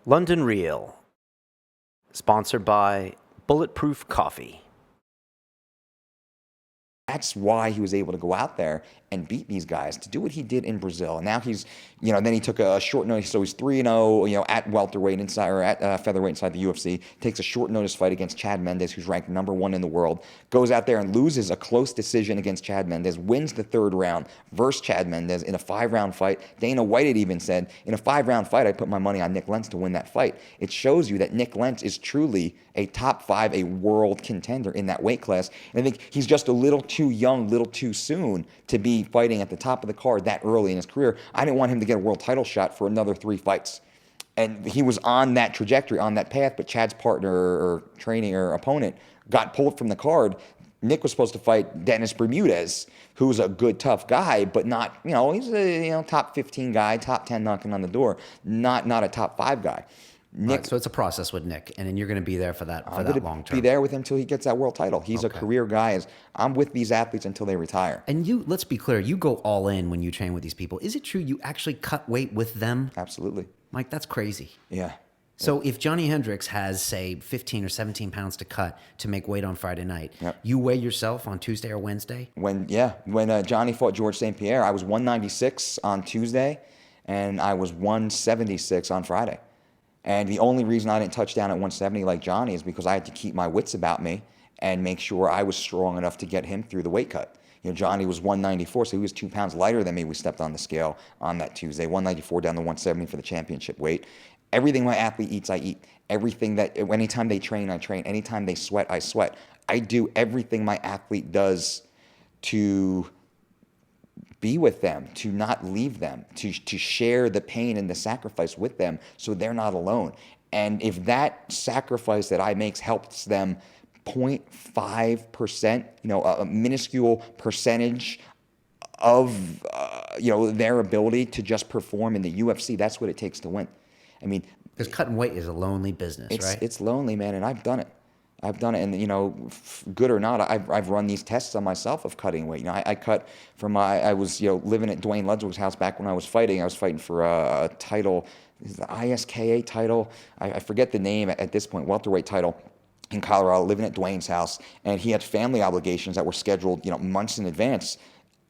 London Real, sponsored by Bulletproof Coffee. That's why he was able to go out there and beat these guys, to do what he did in Brazil. And now he's, then he took a short notice, so he's 3-0, at welterweight inside, or at featherweight inside the UFC, takes a short notice fight against Chad Mendes, who's ranked #1 in the world, goes out there and loses a close decision against Chad Mendes, wins the 3rd round versus Chad Mendes in a 5-round fight. Dana White had even said, in a 5-round fight, I put my money on Nick Lentz to win that fight. It shows you that Nick Lentz is truly a top 5, a world contender in that weight class. And I think he's just a little too young, little too soon to be fighting at the top of the card that early in his career. I didn't want him to get a world title shot for another 3 fights. And he was on that trajectory, on that path, but Chad's partner or training or opponent got pulled from the card. Nick was supposed to fight Dennis Bermudez, who's a good, tough guy, but not, he's a top 15 guy, top 10 knocking on the door, not a top 5 guy. Nick, right, so it's a process with Nick, and then you're going to be there for that long term. Be there with him until he gets that world title. He's a career guy. I'm with these athletes until they retire. And let's be clear, you go all in when you train with these people. Is it true you actually cut weight with them? Absolutely. Mike, that's crazy. Yeah. So if Johnny Hendricks has, say, 15 or 17 pounds to cut to make weight on Friday night, you weigh yourself on Tuesday or Wednesday? When Johnny fought George St. Pierre, I was 196 on Tuesday, and I was 176 on Friday. And the only reason I didn't touch down at 170 like Johnny is because I had to keep my wits about me and make sure I was strong enough to get him through the weight cut. Johnny was 194, so he was 2 pounds lighter than me. We stepped on the scale on that Tuesday, 194 down to 170 for the championship weight. Everything my athlete eats, I eat. Anytime they train, I train. Anytime they sweat, I sweat. I do everything my athlete does to be with them, to not leave them, to share the pain and the sacrifice with them so they're not alone. And if that sacrifice that I make helps them 0.5%, a minuscule percentage of their ability to just perform in the UFC, that's what it takes to win. I mean, because cutting weight is a lonely business, right? It's lonely, man, and I've done it. And good or not, I've run these tests on myself of cutting weight. I cut from I was living at Dwayne Ludwig's house back when I was fighting. I was fighting for a title, the ISKA title. I forget the name at this point, welterweight title in Colorado. Living at Dwayne's house, and he had family obligations that were scheduled months in advance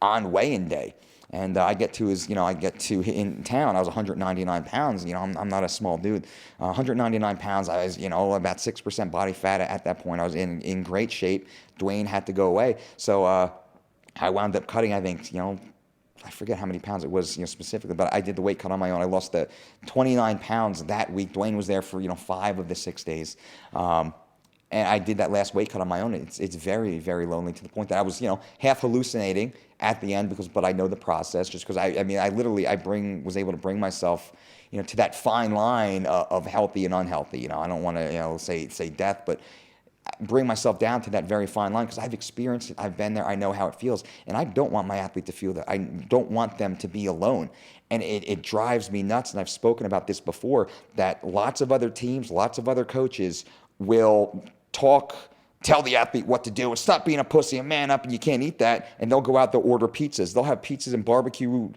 on weigh-in day. And I get to in town, I was 199 pounds. I'm not a small dude. 199 pounds, I was, about 6% body fat at that point. I was in great shape. Dwayne had to go away. So I wound up cutting, I think, I forget how many pounds it was, specifically, but I did the weight cut on my own. I lost the 29 pounds that week. Dwayne was there for, 5 of the 6 days. And I did that last weight cut on my own. It's very, very lonely, to the point that I was, half hallucinating at the end but I know the process, just because I was able to bring myself, to that fine line of healthy and unhealthy. I don't want to, say death, but bring myself down to that very fine line, because I've experienced it. I've been there. I know how it feels, and I don't want my athlete to feel that. I don't want them to be alone. And it drives me nuts. And I've spoken about this before, that lots of other teams, lots of other coaches will tell the athlete what to do. It's not being a pussy, a man up, and you can't eat that. And they'll go out, they'll order pizzas. They'll have pizzas and barbecue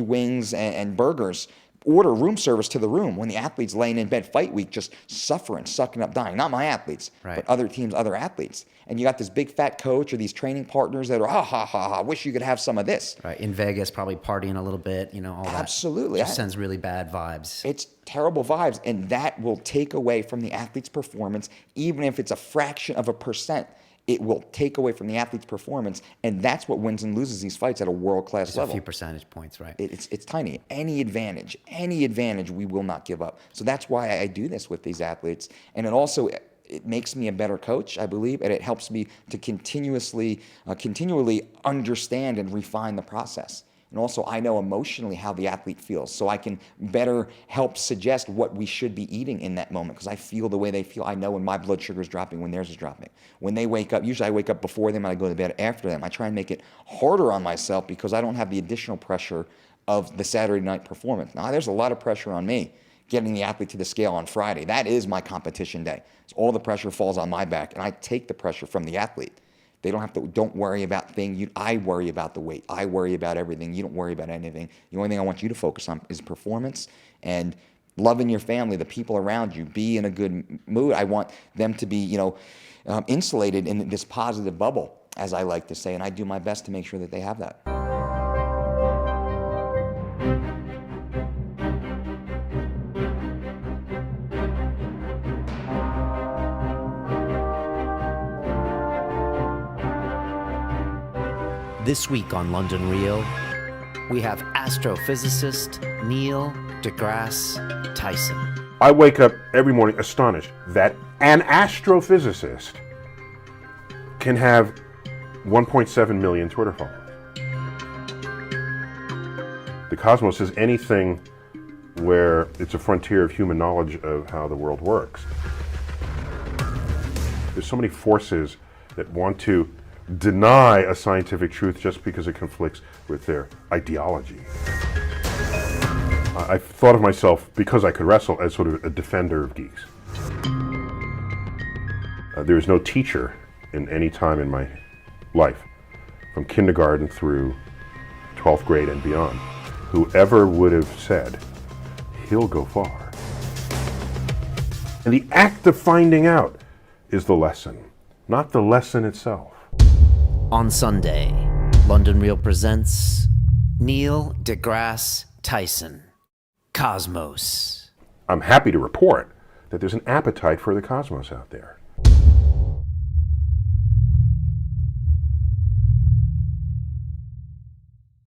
wings and burgers. Order room service to the room when the athlete's laying in bed fight week, just suffering, sucking up, dying. Not my athletes, but other teams, other athletes. And you got this big fat coach or these training partners that are, wish you could have some of this. Right, in Vegas, probably partying a little bit, all that. Absolutely. Just sends really bad vibes. It's terrible vibes, and that will take away from the athlete's performance, even if it's a fraction of a percent. It will take away from the athlete's performance, and that's what wins and loses these fights at a world-class level. A few percentage points, right? It's tiny. Any advantage we will not give up. So that's why I do this with these athletes. And it makes me a better coach, I believe, and it helps me to continually understand and refine the process. And also, I know emotionally how the athlete feels, so I can better help suggest what we should be eating in that moment, because I feel the way they feel. I know when my blood sugar is dropping, when theirs is dropping. When they wake up, usually I wake up before them and I go to bed after them. I try and make it harder on myself because I don't have the additional pressure of the Saturday night performance. Now, there's a lot of pressure on me getting the athlete to the scale on Friday. That is my competition day. So all the pressure falls on my back, and I take the pressure from the athlete. They don't worry about things. I worry about the weight. I worry about everything. You don't worry about anything. The only thing I want you to focus on is performance. And loving your family, the people around you, be in a good mood. I want them to be, insulated in this positive bubble, as I like to say, and I do my best to make sure that they have that. This week on London Real, we have astrophysicist Neil deGrasse Tyson. I wake up every morning astonished that an astrophysicist can have 1.7 million Twitter followers. The cosmos is anything where it's a frontier of human knowledge of how the world works. There's so many forces that want to deny a scientific truth just because it conflicts with their ideology. I thought of myself, because I could wrestle, as sort of a defender of geeks. There is no teacher in any time in my life, from kindergarten through 12th grade and beyond, who ever would have said, he'll go far. And the act of finding out is the lesson, not the lesson itself. On Sunday, London Real presents Neil deGrasse Tyson, Cosmos. I'm happy to report that there's an appetite for the cosmos out there.